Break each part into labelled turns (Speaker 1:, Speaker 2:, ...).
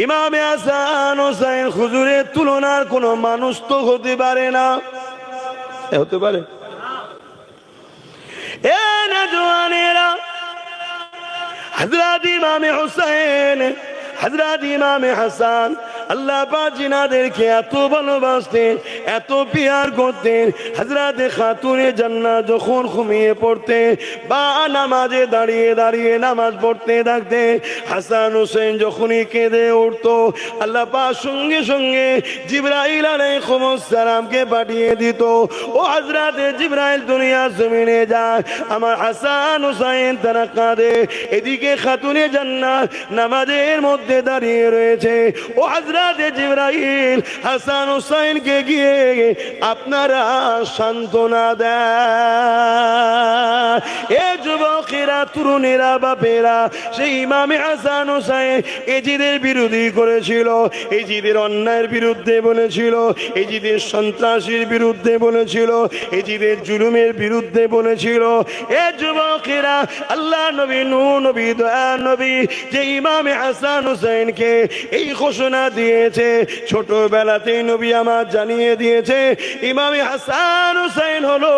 Speaker 1: ইমামে হাসান হোসেন হুজুরের তুলনার কোনো মানুষ তো হতে পারে না, হতে পারে? এ নওজওয়ানেরা, হযরত ইমামে হোসেন, হযরত ইমামে হাসান আল্লাহ পাক জিনাদেরকে এত ভালোবাসতেন, এত পিয়ার করতেন। হযরত খাতুনে জান্নাত যখন ঘুমিয়ে পড়তেন বা নামাজে দাঁড়িয়ে দাঁড়িয়ে নামাজ পড়তে থাকতেন, হাসান হোসেন যখনই কেঁদে উঠতো, আল্লাহ পাক সঙ্গে সঙ্গে জিবরাইল আলাইহিস সালামকে পাঠিয়ে দিত, ও হযরত জিবরাইল দুনিয়া জমিনে যায়, আমার হাসান হোসেন তারা কাঁদে, এদিকে খাতুনে জান্নাত নামাজের মধ্যে দাঁড়িয়ে রয়েছে। ও জিবরাইল হাসান হোসেনকে গিয়ে আপনারা সান্ত্বনা দেন। এ যুবকেরা, তরুণেরা, বাপেরা, সেই ইমামে হাসান হোসেন এজিদের বিরোধী করেছিল, এজিদের অন্যায়ের বিরুদ্ধে বলেছিল, এজিদের সন্ত্রাসীর বিরুদ্ধে বলেছিল, এজিদের জুলুমের বিরুদ্ধে বলেছিল। এ যুবকেরা, আল্লাহ নবী, নূহ নবী, দয়া নবী যে ইমামে হাসান হোসেনকে এই ঘোষণা দিয়েছে, ছোটবেলাতেই নবী আমার জানিয়ে দিয়েছে, ইমামে হাসান হোসেন হলো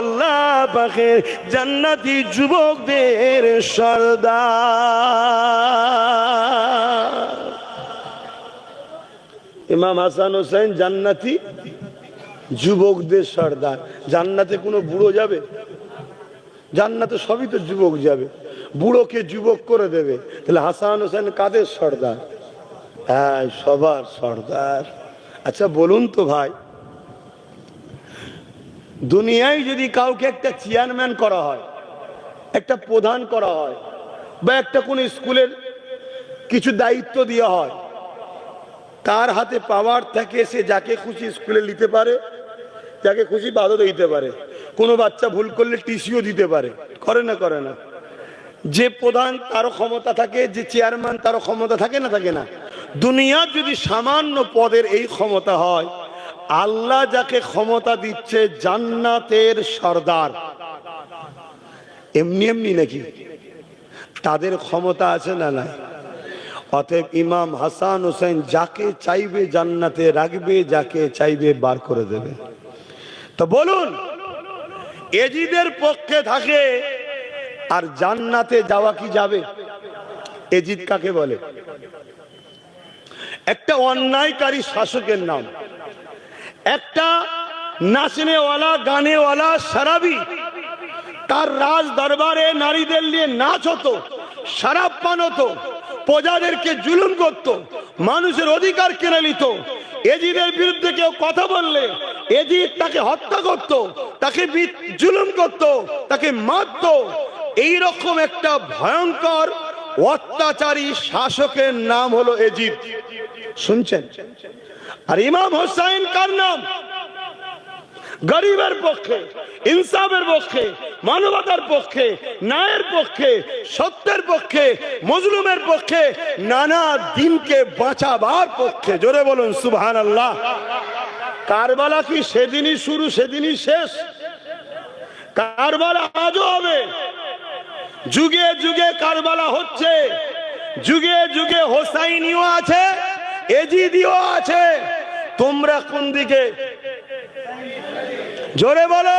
Speaker 1: আল্লাহ পাকের জান্নাতি যুবকদের সর্দার। ইমাম হাসান হোসেন জান্নাতি যুবকদের সর্দার। জান্নাতে কোনো বুড়ো যাবে? জান্নাতে সবই তো যুবক যাবে, বুড়োকে যুবক করে দেবে, তাহলে হাসান হোসেন কাদের সর্দার? হ্যাঁ, সবার সর্দার। আচ্ছা বলুন তো ভাই, দুনিয়ায় যদি কাউকে একটা চেয়ারম্যান করা হয়, একটা প্রধান করা হয়, বা একটা কোন স্কুলের কিছু দায়িত্ব দেওয়া হয়, তার হাতে পাওয়ার থাকে, সে যাকে খুশি স্কুলে নিতে পারে, যাকে খুশি বাদও দিতে পারে, কোনো বাচ্চা ভুল করলে টিসিও দিতে পারে, করে না? করে না? যে প্রধান তারও ক্ষমতা থাকে, যে চেয়ারম্যান তারও ক্ষমতা থাকে না? থাকে না? দুনিয়ার যদি সামান্য পদের এই ক্ষমতা হয়, আল্লাহ যাকে ক্ষমতা দিচ্ছে জান্নাতের সর্দার, এমনি এমনি নাকি? তাদের ক্ষমতা আছে না নাই? অতএব ইমাম হাসান হোসেন যাকে চাইবে জান্নাতে রাখবে, যাকে চাইবে বার করে দেবে। তো বলুন, এজিদের পক্ষে থাকে আর জান্নাতে যাওয়া কি যাবে? এজিদ কাকে বলে? একটা অন্যায়কারী শাসকের নাম। একটা নাচনেওয়ালা, গানেওয়ালা, শরাবি, তার রাজ দরবারে নারীদের নিয়ে নাচ হতো, শরাব পান হতো, প্রজাদেরকে জুলুম করত, মানুষের অধিকার কেড়ে নিত। এজিদের বিরুদ্ধে কেউ কথা বললে এজিদ তাকে হত্যা করত, তাকে জুলুম করত, তাকে মারত। এইরকম একটা ভয়ঙ্কর অত্যাচারী শাসকের নাম হলো এজিদ। শুনছেন? আর ইমাম হোসেন কার নাম? গরিবের পক্ষে, ইনসাফের পক্ষে, মানবতার পক্ষে, ন্যায়ের পক্ষে, সত্যের পক্ষে, মজলুমের পক্ষে, নানা দিনকে বাঁচাবার পক্ষে। জোরে বলুন সুবহানাল্লাহ। কারবালা কি সেদিনই শুরু সেদিনই শেষ? কারবালা আজও হবে, যুগে যুগে কারবালা হচ্ছে, যুগে যুগে হোসাইনিও আছে, এজিদিও আছে। তোমরা কোন দিকে? জোরে বলো।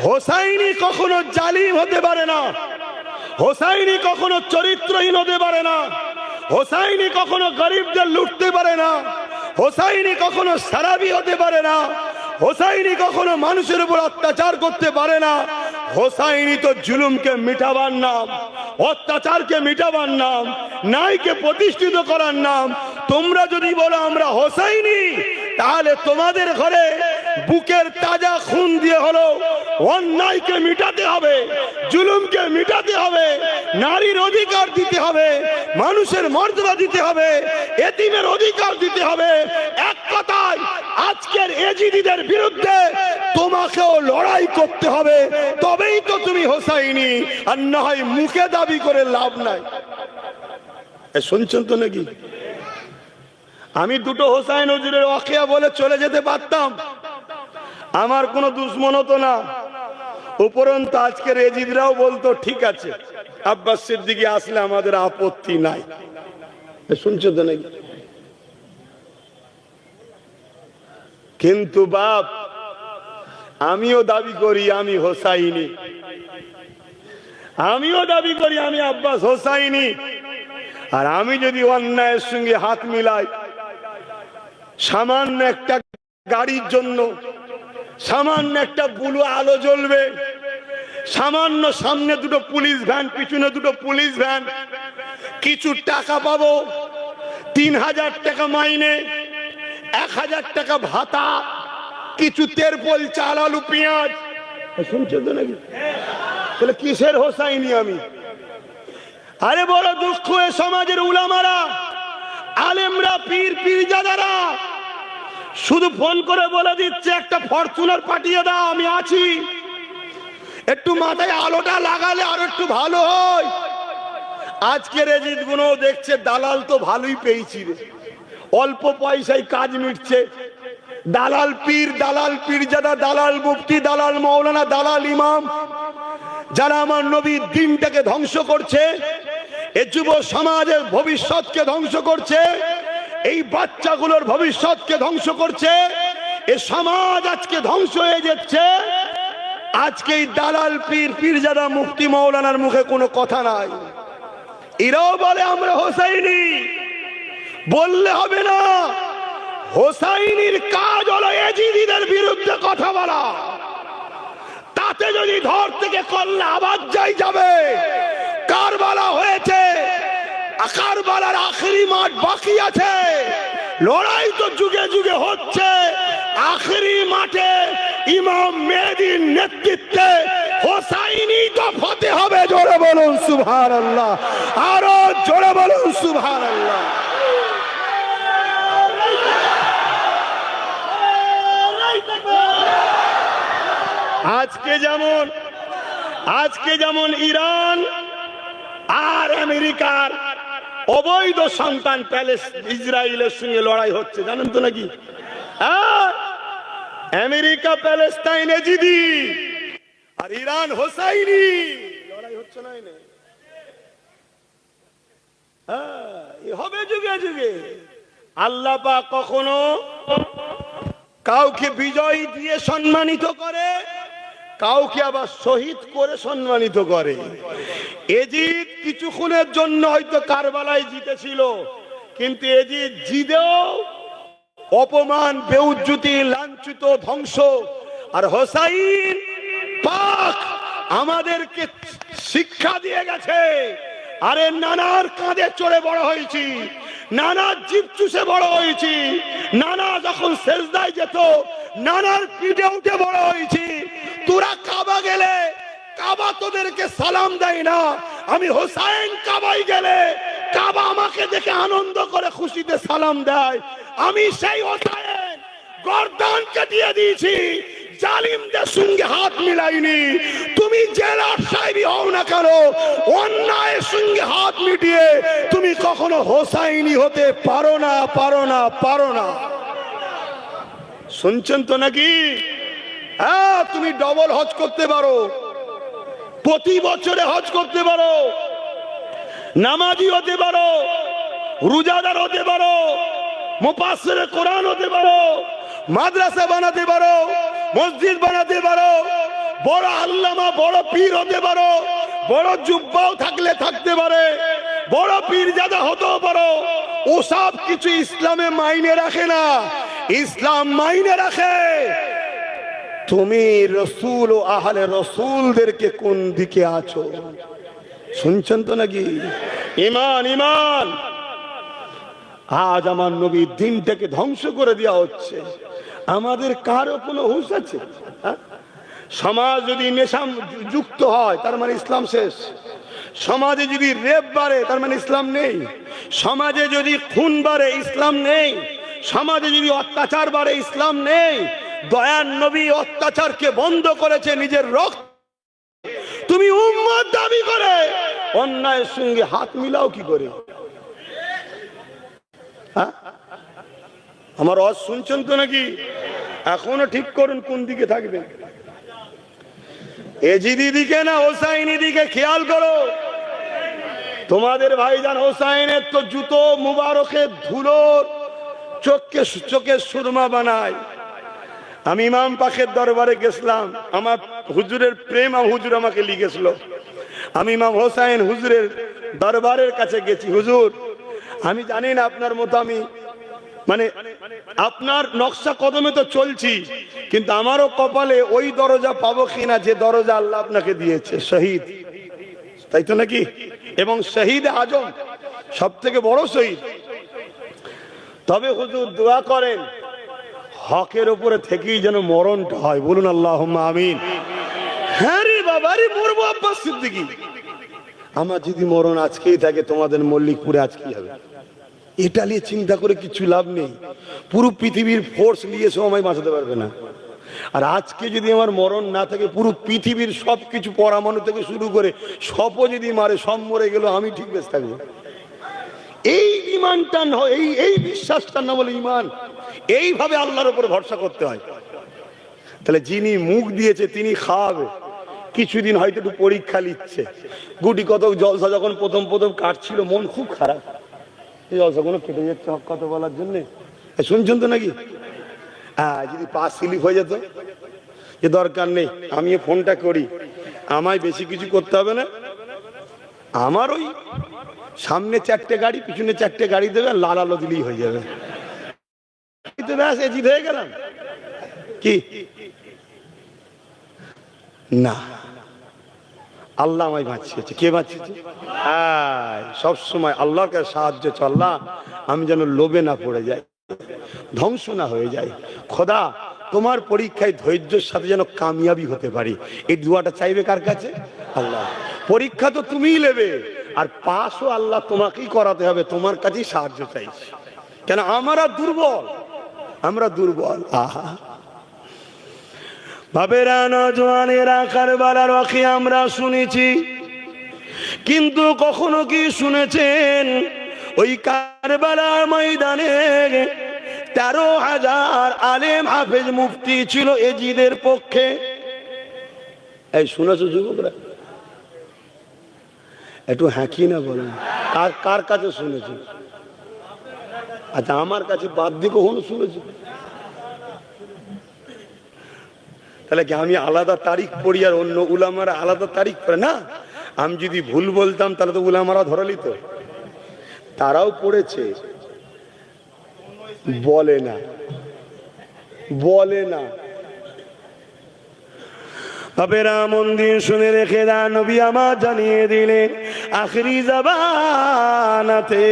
Speaker 1: হোসাইনি কখনো জালিম হতে পারে না, হোসাইনি কখনো চরিত্রহীন হতে পারে না, হোসাইনি কখনো গরিবদের লুটতে পারে না, হোসাইনি কখনো শরাবি হতে পারে না, হোসাইনি কখনো মানুষের উপর অত্যাচার করতে পারে না। হোসাইনি তো জুলুমকে মিটাবার নাম, অত্যাচারকে মিটাবার নাম, ন্যায়কে প্রতিষ্ঠিত করার নাম। তোমরা যদি বলো আমরা হোসাইনি, তাহলে তোমাদের ঘরে বুকের তাজা খুন দিয়ে হলো অন্যায়কে মিটাতে হবে, জুলুমকে মিটাতে হবে, নারীর অধিকার দিতে হবে, মানুষের মর্যাদা দিতে হবে, এতিমের অধিকার দিতে হবে। এক কথায় আজকের এজিদিদের বিরুদ্ধে তোমাকেও লড়াই করতে হবে, তবেই তো তুমি হোসাইনি। আর না হয় মুখে দাবি করে লাভ নাই। শুনছেন তো নাকি? আমি দুটো হোসাইন হুজুরের ওয়াকিয়া বলে চলে যেতে পারতাম, আমার কোনো দুশ্মন হতো না। উপরন্তু আজকের এজিদরাও বলতো ঠিক আছে, আব্বাস সিদ্দিকী আসলে আমাদের আপত্তি নাই। শুনছো তো নাকি? কিন্তু বাপ, আমিও দাবি করি আমি হোসাইনি, আমিও দাবি করি আমি আব্বাস হোসাইনি। আর আমি যদি অন্যায়ের সঙ্গে হাত মিলাই, সামান্য একটা গাড়ির জন্য, সামান্য একটা বুলু আলো জ্বলবে, সামান্য সামনে দুটো পুলিশ ভ্যান, পিছনে দুটো পুলিশ ভ্যান, কিছু টাকা পাবো, 3000 টাকা মাইনে, 1000 টাকা ভাতা, কিছু তেরপল, চাল, আলু, পেঁয়াজ। শুনছো তো নাকি? তাহলে কিসের হোসাইনি আমি? আরে বড় দুঃখ এ সমাজের উলামারা, আলেমরা, পীর পীরজাদারা শুধু ফোন করে বলে দিচ্ছে একটা ফরচুনার পাঠিয়ে দাও, আমি আছি, একটু মাথায় আলোটা লাগালে আর একটু ভালো হয়। আজকের এজিদ গুলো দেখছে দালাল তো ভালোই পেয়েছি রে, অল্প পয়সায় কাজ মিটছে। দালাল পীর, দালাল পীরজাদা, দালাল মুফতি, দালাল মাওলানা, দালাল ইমাম, যারা আমার নবীর দিনটাকে ধ্বংস করছে, এই যুব সমাজের ভবিষ্যৎকে ধ্বংস করছে, এই বাচ্চাগুলোর ভবিষ্যৎকে ধ্বংস করছে। এই সমাজ আজকে ধ্বংস হয়ে যাচ্ছে। আজকে এই দালাল পীর পীরজাদা মুফতি মাওলানার মুখে কোনো কথা নাই। এরাও বলে আমরা হোসাইনি, বললে হবে না। হোসাইনির কাজ হলো এজিদিদের বিরুদ্ধে কথা বলা। তাতে যদি ধর থেকে করলে আবার যাই যাবে। কারবালা হয়েছে, কারবালার আখেরি মাঠ বাকি আছে। লড়াই তো যুগে যুগে হচ্ছে। আখেরি মাঠে ইমাম মেহেদীর নেতৃত্বে হোসাইনি তো ফতে হবে। জোরে বলুন সুবহানাল্লাহ, আরো জোরে বলুন সুবহানাল্লাহ। আজকে যেমন ইরান আর আমেরিকার অবৈধ সন্তান ইসরায়েলের সঙ্গে লড়াই হচ্ছে, জানেন তো নাকি? আমেরিকা প্যালেস্টাইন এজিদি আর ইরান হোসাইনি লড়াই হচ্ছে না? হবে যুগে যুগে। আল্লাহ পাক কখনো কাউকে বিজয় দিয়ে সম্মানিত করে, কাউকে আবার শহীদ করে সম্মানিত করে। এজিদ কিছুক্ষণের জন্য হয়তো কারবালায় জিতেছিল, কিন্তু এজিদ জিতেও অপমান, বেউজ্জতি, লাঞ্ছিত, ধ্বংস। আর হোসাইন পাক আমাদেরকে শিক্ষা দিয়ে গেছে। আরে নানার কাঁধে চড়ে বড় হয়েছি, নানার জিভ চুষে বড় হয়েছি, নানা যখন সেজদায় যেত নানার পিঠে উঠে বড় হয়েছি। তোরা কাবা গেলে কাবা তোদেরকে সালাম দেয় না, আমি হোসাইন কাবায় গেলে কাবা আমাকে দেখে আনন্দ করে খুশিতে সালাম দেয়। আমি সেই হোসাইন গর্দানকে দিয়ে দিয়েছি, জালিমদের সঙ্গে হাত মিলাইনি। তুমি জেলার সাহেবই হও না কেন, অন্যায়ের সঙ্গে হাত মিটিয়ে তুমি কখনো হোসাইনি হতে পারো না, পারো না, পারো না। শুনছেন তো নাকি? হ্যাঁ, তুমি ডবল হজ করতে পারো, প্রতি বছরে হজ করতে পারো, নামাজি হতে পারো, রোজাদার হতে পারো, মুফাসসিরে কোরআন হতে পারো, মাদ্রাসা বানাতে পারো, মসজিদ বানাতে পারো, বড় আল্লামা, বড় পীর হতে পারো, বড় জুব্বাও থাকলে থাকতে পারে, বড় পীরজাদা হতেও পারো। ওসব কিছু ইসলামে মাইনে রাখে না। ইসলাম মাইনে রাখে তুমি রসুল ও আহলে রসুলদেরকে কোন দিকে আছো। শুনছেন তো নাকি? ইমান, ইমান। আজ আমার নবীর দিনটাকে ধ্বংস করে দেওয়া হচ্ছে। আমাদের কারো কোনো হুঁশ আছে? সমাজ যদি নেশা যুক্ত হয় তার মানে ইসলাম শেষ। সমাজে যদি রেপ বাড়ে তার মানে ইসলাম নেই। সমাজে যদি খুন বাড়ে ইসলাম নেই। সমাজে যদি অত্যাচার বাড়ে ইসলাম নেই। দয়ার নবী অত্যাচারকে বন্ধ করেছে নিজের রক্ত। তুমি উম্মত দাবি করে অন্যায়ের সঙ্গে হাত মিলাও কি করে? আমার ওয়াজ শুনছেন তো নাকি? এখনো ঠিক করুন কোন দিকে থাকবেন, এজিদি দিকে না হোসাইনি দিকে? খেয়াল করো। তোমাদের ভাইজান হোসাইনের তো জুতো মুবারকের ধুলোর চোখে সুরমা বানায়। আমি ইমাম পাকের দরবারে গেছিলাম, আমার হুজুরের প্রেম হুজুর আমাকে লিখেছিল। আমি ইমাম হোসাইন হুজুরের দরবারের কাছে গেছি, হুজুর আমি জানি না আপনার মতো আমি মানে আপনার নকশা কদমে তো চলছি, কিন্তু আমারও কপালে ওই দরজা পাবো কিনা যে দরজা আল্লাহ আপনাকে দিয়েছে, শহীদ, তাই তো নাকি? এবং শহীদ আজম সব থেকে বড় শহীদ। তবে হুজুর দোয়া করেন হকের উপরে থেকেই যেন মরণটা হয়, বলুন আল্লাহুম্মা আমিন। হ্যাঁ রে বাবা রে, মরবো আব্বাস সিদ্দিকী। আমার যদি মরণ আজকেই থাকে, তোমাদের মল্লিকপুরে আজ কি হবে? এটা নিয়ে চিন্তা করে কিছু লাভ নেই। পুরো পৃথিবীর ফোর্স নিয়ে সময় বাঁচাতে পারবে না। আর আজকে যদি আমার মরণ না থাকে, পুরো পৃথিবীর সবকিছু পরমাণু থেকে শুরু করে সবও যদি মারে, সব মরে গেল, আমি ঠিক বেশ থাকবো। এই ইমানটা এই বিশ্বাসটা না বলে ইমান, এইভাবে আল্লাহর উপর ভরসা করতে হয়। তাহলে যিনি মুখ দিয়েছে তিনি খাওয়াবে। কিছুদিন হয়তো একটু পরীক্ষা নিচ্ছে। গুটি কত জলসা যখন প্রথম কাটছিল, মন খুব খারাপ, এই জলসাগুলো কেটে যাচ্ছে হক কথা বলার জন্য। শুনছেন তো নাকি? যদি পাস স্লিপ হয়ে যেত, যে দরকার নেই, আমি ফোনটা করি, আমায় বেশি কিছু করতে হবে না, আমার ওই সামনে 4টে গাড়ি পিছনে 4টে গাড়ি দেবে, লাল আলো দিলেই হয়ে যাবে, ব্যাস এজিদ হয়ে গেলাম। কি না, আল্লাহ আমায় বাঁচিয়েছে। কে বাঁচিয়েছে? সব সময় আল্লাহর কাছে সাহায্য চল্লা, আমি যেন লোভে না পড়ে যাই, ধ্বংস না হয়ে যায়। খোদা তোমার পরীক্ষায় ধৈর্যের সাথে যেন কামিয়াবি হতে পারি, এই দুয়াটা চাইবে কার কাছে? আল্লাহ। পরীক্ষা তো তুমিই নেবে, আর পাসও আল্লাহ তোমাকেই করাতে হবে, তোমার কাছেই সাহায্য চাইছি। কেন? আমরা দুর্বল। আহা বাবেরা, নজওয়ানেরা, কারবালার ওয়াকিয়া আমরা শুনেছি, কিন্তু কখনো কি শুনেছেন ওই কারবালার ময়দানে 13,000 আলেম হাফেজ মুফতি ছিল এজিদের পক্ষে? এই শুনেছো যুবকরা? একটু হ্যাঁকি না বলেন, কার কাছে শুনেছি? আচ্ছা, আমার কাছে বাদ দিয়ে কখনো শুনেছি? তাহলে কি আমি আলাদা তারিখ পড়ি আর অন্য উলামারা আলাদা তারিখ পড়ে? না, আমি যদি ভুল বলতাম তাহলে তো উলামারা ধরে নিত। তারাও পড়েছে, বলে না। বাবেরা, মন দিয়ে শুনে রেখে দা, নবী আমার জানিয়ে দিলেন আখরি জামানাতে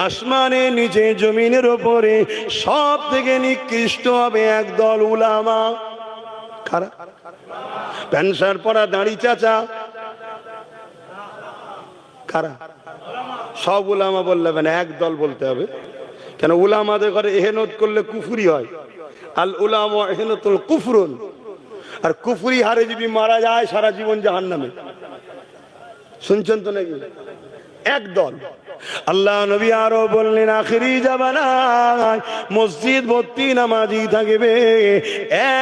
Speaker 1: আসমানের নিচে জমিনের উপরে সব থেকে নিকৃষ্ট হবে একদল উলামা। কারা? প্যান্ট শার্ট পরা দাড়ি চাচা। কারা? সব উলামা বললে হবে না, একদল বলতে হবে। কেন? উলামাদের ঘরে এহেনত করলে কুফরি হয়। আল উলামা এহেনতুল কুফরুন। আর কুফরি হারে যদি মারা যায় সারা জীবন জাহান্নামে। শুনছেন তো নাকি? একদল। আল্লাহ নবী আরো বললেন আখিরি জামানায় মসজিদ ভর্তি নামাজি থাকবে,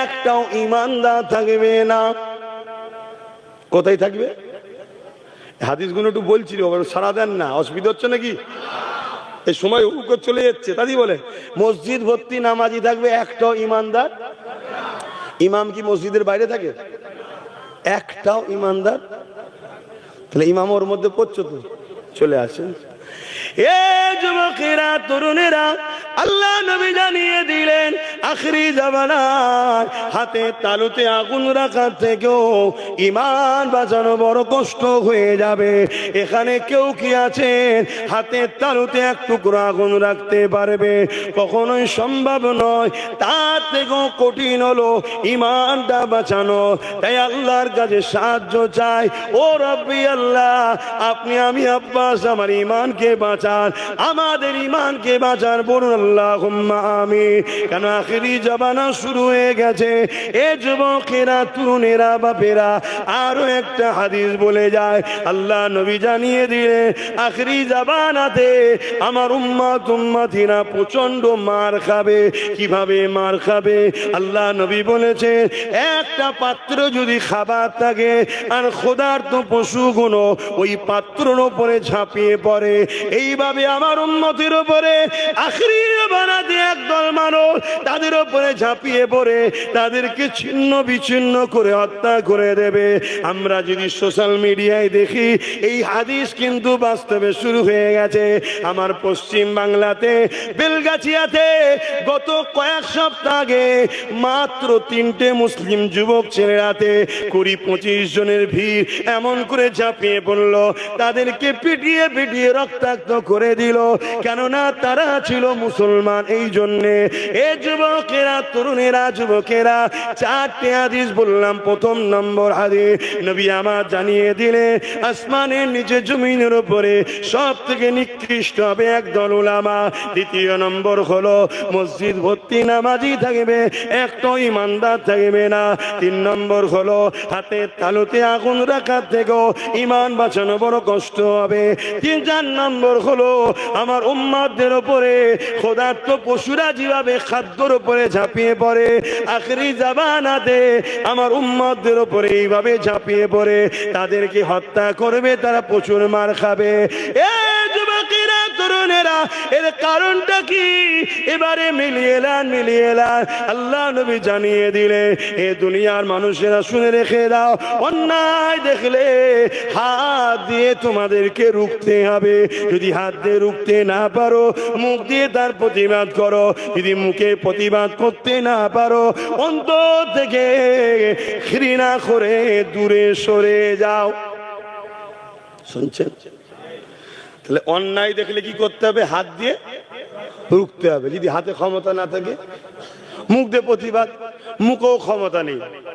Speaker 1: একটাও ইমানদার থাকবে না। কোথায় থাকবে? হাদিসগুলো একটু বলছিল, সারা দেন না, অসুবিধা হচ্ছে নাকি? এই সময় হুকুম চলে যাচ্ছে, তাই বলে মসজিদ ভর্তি নামাজি থাকবে, একটাও ইমানদার। ইমাম কি মসজিদের বাইরে থাকে? একটাও ইমানদার। তাহলে ইমাম ওর মধ্যে পড়ছো তো, চলে আসেন। এ যুবকেরা, তরুণেরা, আল্লাহ নবী জানিয়ে দিলেন আখরি জামানায় হাতে তালুতে আগুন রাখার থেকেও ঈমান বাঁচানো বড় কষ্ট হয়ে যাবে। এখানে কেউ কি আছেন হাতে তালুতে এক টুকরো আগুন রাখতে পারবে? কখনোই সম্ভব নয়। তার থেকেও কঠিন হলো ঈমানটা বাঁচানো। তাই আল্লাহর কাছে সাহায্য চাই। ও রব্বি আল্লাহ, আপনি আমি আব্বাস আমার ঈমানকে বাঁচান, আমাদের ঈমানকে বাঁচান, বলুন আল্লাহুম্মা আমিন। কেন আখেরি জামানা শুরু হয়ে গেছে। এ যুবকেরা, তরুণেরা, বাপেরা, আরো একটা হাদিস বলে যায়, আল্লাহ নবী জানিয়ে দিলে আখেরি জামানাতে আমার উম্মতিরা প্রচন্ড মার খাবে। কিভাবে মার খাবে? আল্লাহ নবী বলেছে, একটা পাত্র যদি খাবার থাকে আর ক্ষুধার্ত পশুগুলো ওই পাত্রের উপরে ঝাঁপিয়ে পড়ে, এইভাবে আমার উম্মতের উপরে আখেরি জামানাতে একদল মানুষ তাদের উপরে ঝাঁপিয়ে পড়ে তাদেরকে ছিন্ন বিচ্ছিন্ন করে হত্যা করে দেবে। আমরা যদি সোশ্যাল মিডিয়ায় দেখি, এই হাদিস কিন্তু বাস্তবে শুরু হয়ে গেছে। আমার পশ্চিম বাংলাতে বেলগাছিয়াতে গত কয়েক সপ্তাহ আগে মাত্র 3টে মুসলিম যুবক ছেলেরাতে 20-25 জনের ভিড় এমন করে ঝাঁপিয়ে পড়ল, তাদেরকে পিটিয়ে পিটিয়ে রক্তাক্ত করে দিল। কেননা তারা ছিল মুসলমান। এই জন্যে এ যুবকেরা, তরুণেরা, যুবকেরা, 4টে হাদিস বললাম। প্রথম নম্বর হাদিস নবী আমার জানিয়ে দিলে আসমানের নিচে জমিনের উপরে সব থেকে নিকৃষ্ট হবে একদল উলামা। দ্বিতীয় নম্বর হলো মসজিদ ভর্তি নামাজি থাকবে, একটা ইমানদার থাকবে না। 3 নম্বর হলো হাতের তালুতে আগুন রাখার থেকেও ইমান বাঁচানো বড় কষ্ট হবে। 4 নম্বর হলো আমার উম্মতদের উপরে ক্ষুধার্ত পশুরা যেভাবে খাদ্যর উপরে ঝাঁপিয়ে পড়ে, আখেরি জামানাতে আমার উম্মতদের উপরে এইভাবে ঝাঁপিয়ে পড়ে তাদেরকে হত্যা করবে, তারা প্রচুর মার খাবে। এ যুবকেরা, তরুণেরা, এর কারণটা কি? এবারে মিলিয়ে এলান। আল্লাহ নবী জানিয়ে দিলে এ দুনিয়ার মানুষেরা শুনে রেখে দাও, অন্যায় দেখলে হাত দিয়ে তোমাদেরকে রুখতে হবে। যদি হাত দিয়ে রুখতে না পারো, মুখ দিয়ে তার প্রতিবাদ করো। যদি মুখে প্রতিবাদ করতে না পারো, অন্তর থেকে ঘৃণা করে দূরে সরে যাও। শুনছেন? তাহলে অন্যায় দেখলে কি করতে হবে? হাত দিয়ে রুখতে হবে। যদি হাতে ক্ষমতা না থাকে, মুখ দিয়ে প্রতিবাদ, মুখেও ক্ষমতা নেই।